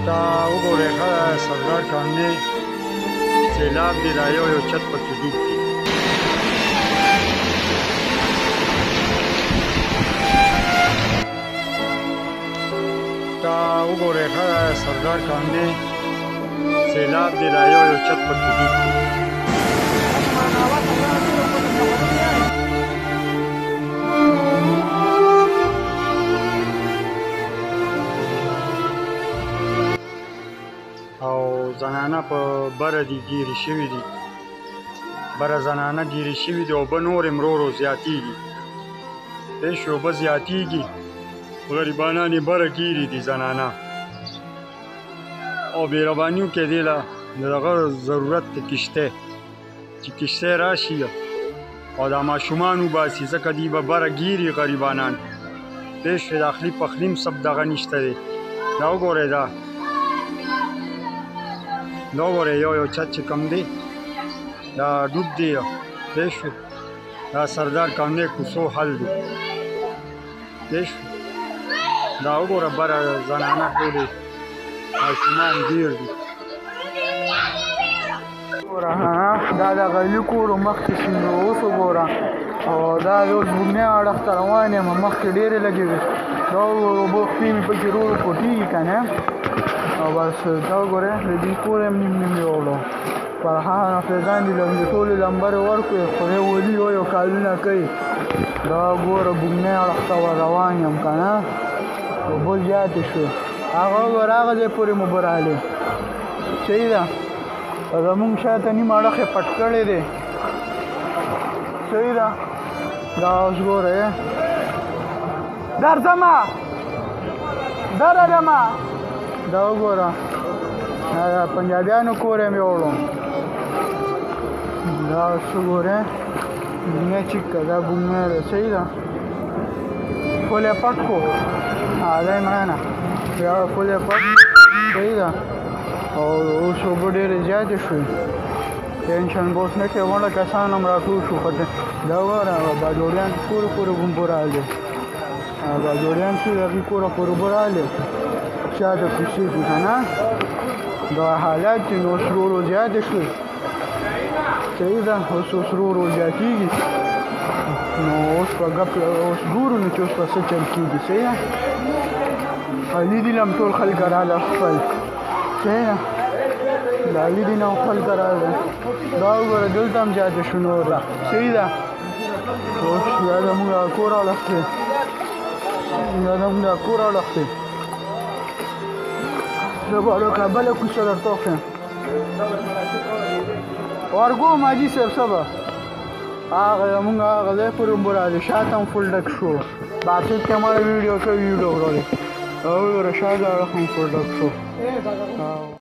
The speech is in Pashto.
دا وګورئ ښه سردار کاندې سیلاب دی دا یو چت پکې ډوب دی دا وګورئ ښه سردار کاندې سیلاب دی دا یو چت پکې ډوب دی او زنانه په بره دي ګیرې شوي دي بره زنانه ګیرې شوي دي اوبه نور یې ورو ورو زیاتېږي پوه شوې اوبه زیاتېږي غریبانان یې بره ګیرې دي زنانه او بېربانیو کې دې له د دغه ضرورت د کښتۍ چې کښتۍ راشي او دا ماشومان وباسي ځکه دوی به بره ګیري غریبانان پوه شوې د اخلي پخلي هم سب دغه نشته دی دا وګورئ دا دا وګورئ یو چت چې کوم دی دا ډوب دی پوه شوې دا سردار کاندې کوڅو حل دی پوه شوې دا وګوره بره زنانه ټولې ماشومان ډېر دي وګوره دا د غلي کور مخکې شین اوس وګوره او دا اوس بومنۍ اړخ ته روان یم مخکې ډېرې لګې وې دا وګوره اوبه خپې مې پکې ورو ورو پټېږي که نه او بس دا وګورئ د دې کور یم نیم نیم یوړو فرحان حافظان دي لمبې ټولې لمبرې ورکړې خدای ولي یو کالونه کوي دا ګوره بومنۍ اړخ ته ور روان یم که نه اوبه زیاتې شوې هغه وګوره هغه ځای پورې مو اوبه راغلې صحیح ده زمونږ شاته نیم اړخ یې پټ کړی دی صحیح ده دا اوس ګورئ درځمه درځمه دا وګوره دا پنجابیانو کور یم یوړو دا اوس وګورئ بومنۍ چیکه دا بومنۍ ده صحیح ده فل یې پټ کړو دی مننه بیا فل یې پټ صحیح ده او اوس اوبه ډېرې زیاتې شوې ټینشن به اوس نه کوي غونډه کسان هم راټول شو دا وګوره باجوړیان کور پورې اوبه راغلې باجوړیان چې هغې کوره پورې اوبه راغلې شاته کوڅې دي که نه دا حالات چې نو اوس ورو ورو زیاتې شوې صحیح ده اوس ورو ورو زیاتېږي نو اوس په ګپ اوس ګورو نو چې اوس په څه چل کېږي صحیح ده علي دي هم ټول خلک راغله خپل صحیح ده د علي دي نه هم خلک راغله دا وګوره دلته هم زیاتې شو نور صحیح ده اوس یا زموږ کور اړخ دی یا زموږ کور اړخ دی زه به لکه بله کوڅه درته وښیم ورګوم حاجي صاحب څه به هغه زمونږ هغه ځای پورې اوبه راغلې شاته هم فل ډک شو باسط کې ماړه ویډیو کوي ویډیو ورغلې او وګوره شاته اړخ هم فل ډک شو